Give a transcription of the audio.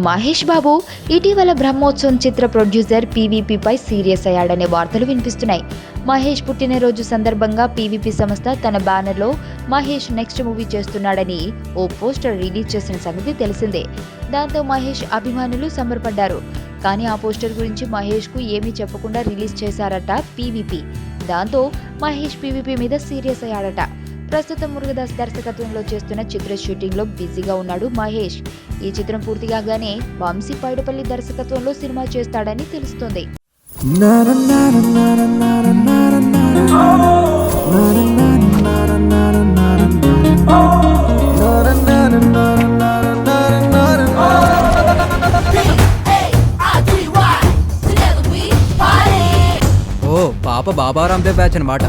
మహేష్ బాబు ఇటీవల బ్రహ్మోత్సవం చిత్ర producer పీవీపీపై serious అయ్యాడనే వార్తలు వినిపిస్తున్నాయి. మహేష్ పుట్టినరోజు సందర్భంగా పీవీపీ సంస్థ తన బ్యానర్లో మహేష్ నెక్స్ట్ మూవీ చేస్తున్నాడని ఓ పోస్టర్ రిలీజ్ చేసిన సంగతి తెలిసిందే. దాంతో మహేష్ అభిమానులు సంబరపడ్డారు. కానీ ఆ పోస్టర్ గురించి మహేష్కు ఏమీ చెప్పకుండా రిలీజ్ చేశారట పీవీపీ. దాంతో మహేష్ పీవీపీ మీద సీరియస్ అయ్యాడట. ప్రస్తుతం మురుగదాస్ దర్శకత్వంలో చేస్తున్న చిత్ర షూటింగ్ లో బిజీగా ఉన్నాడు మహేష్. ఈ చిత్రం పూర్తి కాగానే వంశీ పైడిపల్లి దర్శకత్వంలో సినిమా చేస్తాడని తెలుస్తోంది. ఓ పాప బాబా రామ్దేవ్ బ్యాచ్ అనమాట.